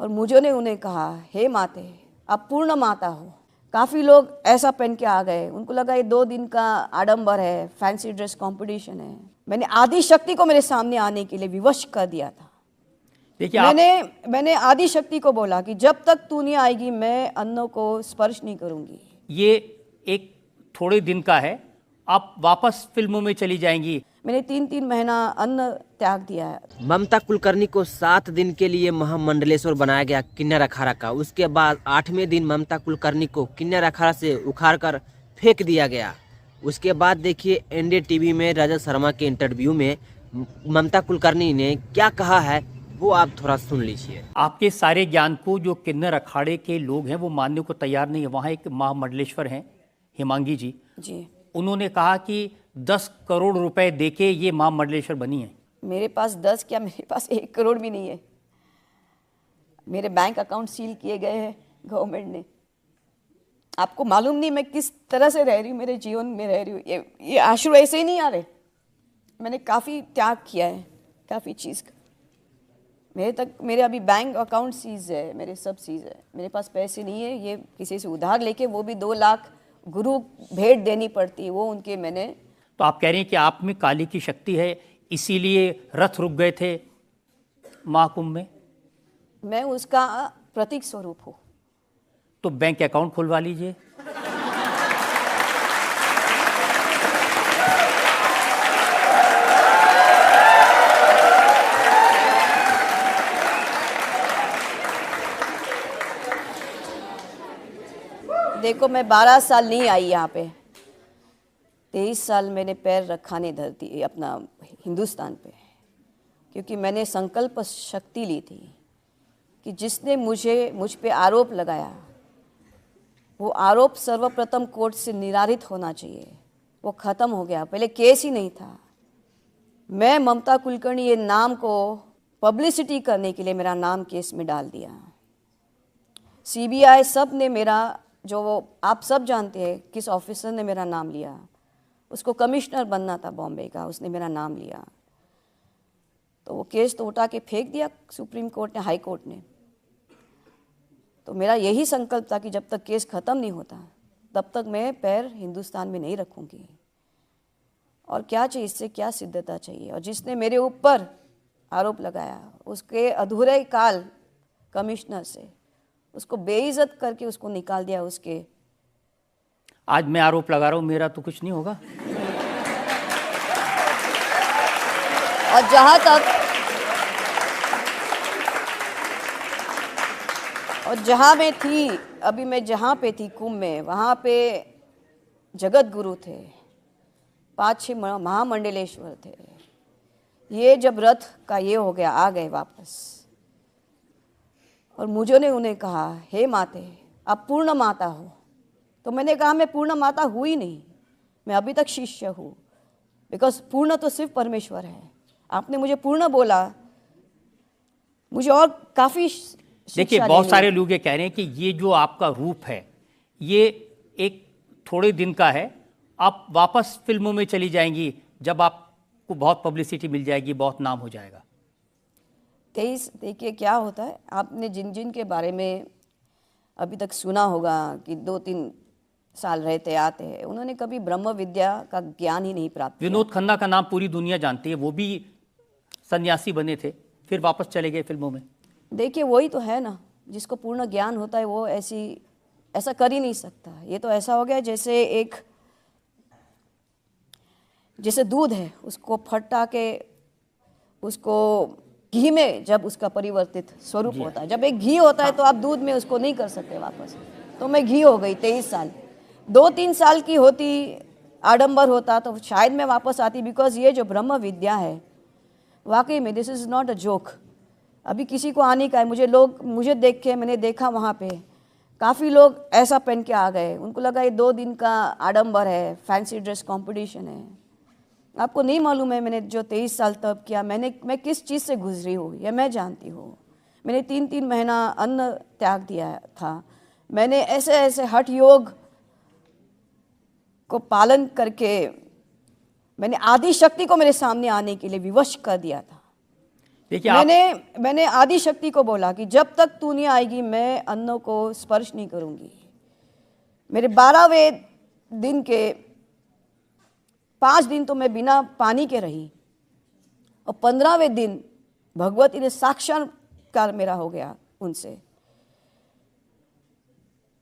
और मुझे ने उन्हें कहा, हे माते, आप पूर्ण माता हो। काफ़ी लोग ऐसा पहन के आ गए, उनको लगा ये 2 दिन का आडंबर है, फैंसी ड्रेस कंपटीशन है। मैंने आदि शक्ति को मेरे सामने आने के लिए विवश कर दिया था। देखिए, मैंने आदि शक्ति को बोला कि जब तक तू नहीं आएगी मैं अन्नों को स्पर्श नहीं करूंगी। ये एक थोड़े दिन का है, आप वापस फिल्मों में चली जाएंगी। मैंने 3-3 महीना अन्न त्याग दिया है। ममता कुलकर्णी को 7 दिन के लिए महामंडलेश्वर बनाया गया किन्नर अखाड़ा का। उसके बाद 8वें दिन ममता कुलकर्णी को किन्नर अखाड़ा से उखाड़कर फेंक दिया गया। उसके बाद देखिए NDTV में रजत शर्मा के इंटरव्यू में ममता कुलकर्णी ने क्या कहा है, वो आप थोड़ा सुन लीजिए। आपके सारे ज्ञान को जो किन्नर अखाड़े के लोग हैं वो मानने को तैयार नहीं है। वहाँ एक महामंडलेश्वर हैं हिमांगी जी, उन्होंने कहा कि 10 करोड़ रुपए देके ये महामंडलेश्वर बनी है। मेरे पास 10 क्या, मेरे पास 1 करोड़ भी नहीं है। मेरे बैंक अकाउंट सील किए गए हैं गवर्नमेंट ने। आपको मालूम नहीं मैं किस तरह से रह रही हूँ, मेरे जीवन में रह रही हूँ। ये आंसू ऐसे ही नहीं आ रहे। मैंने काफ़ी त्याग किया है, काफ़ी चीज़ का। मेरे अभी बैंक अकाउंट सीज है, मेरे सब सीज है। मेरे पास पैसे नहीं है, ये किसी से उधार लेके, वो भी 2 लाख गुरु भेंट देनी पड़ती है, वो उनके मैंने। तो आप कह रही हैं कि आप में काली की शक्ति है, इसीलिए रथ रुक गए थे महाकुंभ में? मैं उसका प्रतीक स्वरूप हूँ। तो बैंक अकाउंट खुलवा लीजिए। देखो मैं 12 साल नहीं आई यहाँ पे, 23 साल मैंने पैर रखा नहीं धरती अपना हिंदुस्तान पे, क्योंकि मैंने संकल्प शक्ति ली थी कि जिसने मुझ पे आरोप लगाया वो आरोप सर्वप्रथम कोर्ट से निरारित होना चाहिए। वो ख़त्म हो गया, पहले केस ही नहीं था। मैं ममता कुलकर्णी ये नाम को पब्लिसिटी करने के लिए मेरा नाम केस में डाल दिया। CBI सब ने मेरा, जो वो आप सब जानते हैं किस ऑफिसर ने मेरा नाम लिया, उसको कमिश्नर बनना था बॉम्बे का, उसने मेरा नाम लिया। तो वो केस तो उठा के फेंक दिया सुप्रीम कोर्ट ने, हाई कोर्ट ने। तो मेरा यही संकल्प था कि जब तक केस ख़त्म नहीं होता तब तक मैं पैर हिंदुस्तान में नहीं रखूँगी। और क्या चाहिए, इससे क्या सिद्धता चाहिए। और जिसने मेरे ऊपर आरोप लगाया उसके अधूरे काल कमिश्नर से उसको बेइज्जत करके उसको निकाल दिया उसके। आज मैं आरोप लगा रहा हूँ, मेरा तो कुछ नहीं होगा। और जहाँ तक और जहाँ मैं थी अभी, मैं जहाँ पे थी कुंभ में, वहाँ पे जगत गुरु थे, 5-6 महामंडलेश्वर थे। ये जब रथ का ये हो गया, आ गए वापस, और मुझे ने उन्हें कहा, हे माते, आप पूर्ण माता हो। तो मैंने कहा मैं पूर्ण माता हुई नहीं, मैं अभी तक शिष्य हूँ, बिकॉज पूर्ण तो सिर्फ परमेश्वर है। आपने मुझे पूर्ण बोला, मुझे और काफ़ी। देखिए, बहुत सारे लोग ये कह रहे हैं कि ये जो आपका रूप है ये एक थोड़े दिन का है, आप वापस फिल्मों में चली जाएंगी जब आपको बहुत पब्लिसिटी मिल जाएगी, बहुत नाम हो जाएगा। देखिए क्या होता है, आपने जिन जिन के बारे में अभी तक सुना होगा कि 2-3 साल रहते आते हैं, उन्होंने कभी ब्रह्म विद्या का ज्ञान ही नहीं प्राप्त किया। विनोद खन्ना का नाम पूरी दुनिया जानती है, वो भी सन्यासी बने थे, फिर वापस चले गए फिल्मों में। देखिए वही तो है ना, जिसको पूर्ण ज्ञान होता है वो ऐसा कर ही नहीं सकता। ये तो ऐसा हो गया जैसे दूध है, उसको फटा के उसको घी में जब उसका परिवर्तित स्वरूप होता है, जब एक घी होता है तो आप दूध में उसको नहीं कर सकते वापस। तो मैं घी हो गई 23 साल। 2-3 साल की होती, आडंबर होता तो शायद मैं वापस आती, बिकॉज ये जो ब्रह्म विद्या है वाकई में this is not a joke. अभी किसी को आने का है, मुझे देख के, मैंने देखा वहाँ पे काफ़ी लोग ऐसा पहन के आ गए, उनको लगा ये 2 दिन का आडंबर है, फैंसी ड्रेस कंपटीशन है। आपको नहीं मालूम है मैंने जो 23 साल तब किया, मैं किस चीज़ से गुजरी हूँ, ये मैं जानती हूँ। मैंने 3-3 महीना अन्न त्याग दिया था। मैंने ऐसे हठ योग को पालन करके मैंने आदि शक्ति को मेरे सामने आने के लिए विवश कर दिया था। देखिए आप मैंने आदि शक्ति को बोला कि जब तक तू नहीं आएगी मैं अन्नों को स्पर्श नहीं करूंगी। मेरे 12वें दिन के 5 दिन तो मैं बिना पानी के रही और 15वें दिन भगवती ने साक्षात्कार मेरा हो गया उनसे,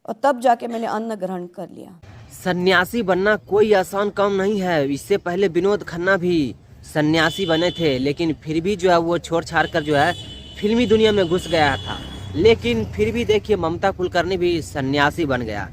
और तब जाके मैंने अन्न ग्रहण कर लिया। सन्यासी बनना कोई आसान काम नहीं है। इससे पहले विनोद खन्ना भी सन्यासी बने थे, लेकिन फिर भी जो है वो छोड़ छाड़ कर जो है फिल्मी दुनिया में घुस गया था। लेकिन फिर भी देखिए ममता कुलकर्णी भी सन्यासी बन गया।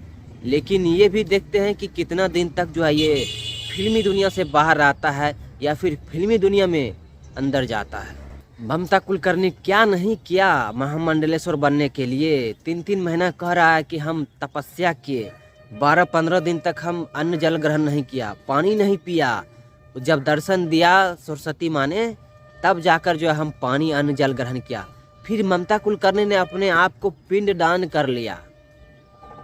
लेकिन ये भी देखते हैं कि कितना दिन तक जो है ये फिल्मी दुनिया से बाहर रहता है या फिर फिल्मी दुनिया में अंदर जाता है। ममता कुलकर्णी क्या नहीं किया महामंडलेश्वर बनने के लिए। 3-3 महीना कह रहा है कि हम तपस्या किए, 12-15 दिन तक हम अन्न जल ग्रहण नहीं किया, पानी नहीं पिया। जब दर्शन दिया सरस्वती माँ ने तब जाकर जो है हम पानी अन्न जल ग्रहण किया। फिर ममता कुलकर्णी ने अपने आप को पिंड दान कर लिया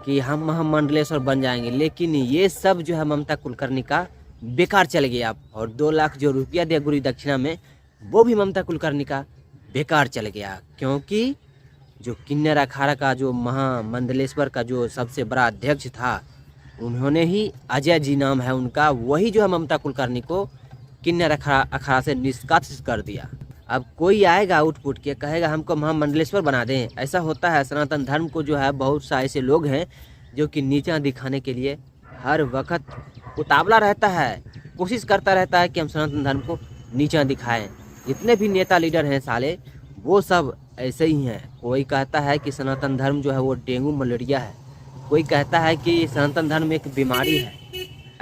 कि हम महामंडलेश्वर बन जाएंगे। लेकिन ये सब जो है ममता कुलकर्णी का बेकार चल गया, और 2 लाख जो रुपया दिया गुरु दक्षिणा में वो भी ममता कुलकर्णी का बेकार चल गया। क्योंकि जो किन्नर अखाड़ा का जो महामंडलेश्वर का जो सबसे बड़ा अध्यक्ष था, उन्होंने ही, अजय जी नाम है उनका, वही जो है ममता कुलकर्णी को किन्नर अखाड़ा से निष्कासित कर दिया। अब कोई आएगा उठ पुट के कहेगा हमको महामंडलेश्वर बना दें। ऐसा होता है सनातन धर्म को जो है बहुत सा ऐसे लोग हैं जो कि नीचा दिखाने के लिए हर वक्त उतावला रहता है, कोशिश करता रहता है कि हम सनातन धर्म को नीचा दिखाएं। जितने भी नेता लीडर हैं साले वो सब ऐसे ही हैं। कोई कहता है कि सनातन धर्म जो है वो डेंगू मलेरिया है, कोई कहता है कि सनातन धर्म एक बीमारी है।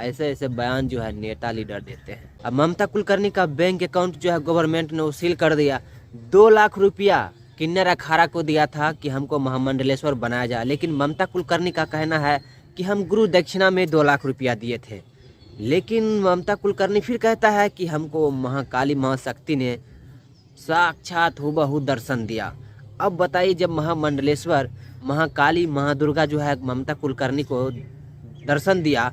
ऐसे ऐसे बयान जो है नेता लीडर देते हैं। अब ममता कुलकर्णी का बैंक अकाउंट जो है गवर्नमेंट ने सील कर दिया। 2 लाख रुपया किन्नर अखाड़ा को दिया था कि हमको महामंडलेश्वर बनाया जाए, लेकिन ममता कुलकर्णी का कहना है कि हम गुरु दक्षिणा में 2 लाख रुपया दिए थे। लेकिन ममता कुलकर्णी फिर कहता है कि हमको महाकाली महाशक्ति ने साक्षात हूबहू दर्शन दिया। अब बताइए जब महामंडलेश्वर महाकाली महादुर्गा जो है ममता कुलकर्णी को दर्शन दिया,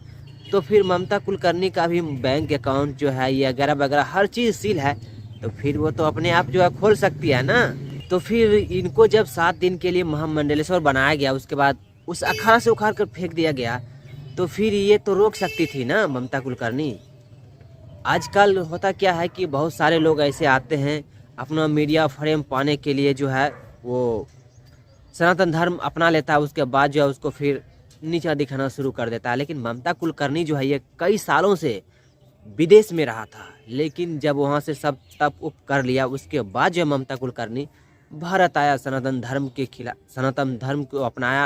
तो फिर ममता कुलकर्णी का भी बैंक अकाउंट जो है ये वगैरह वगैरह हर चीज़ सील है, तो फिर वो तो अपने आप जो है खोल सकती है ना। तो फिर इनको जब 7 दिन के लिए महामंडलेश्वर बनाया गया, उसके बाद उस अखाड़ा से उखाड़ कर फेंक दिया गया, तो फिर ये तो रोक सकती थी ना ममता कुलकर्णी। आजकल होता क्या है कि बहुत सारे लोग ऐसे आते हैं अपना मीडिया फ्रेम पाने के लिए जो है वो सनातन धर्म अपना लेता है, उसके बाद जो है उसको फिर नीचा दिखाना शुरू कर देता है। लेकिन ममता कुलकर्णी जो है ये कई सालों से विदेश में रहा था, लेकिन जब वहाँ से सब तप उप कर लिया, उसके बाद जो ममता कुलकर्णी भारत आया, सनातन धर्म के खिलाफ, सनातन धर्म को अपनाया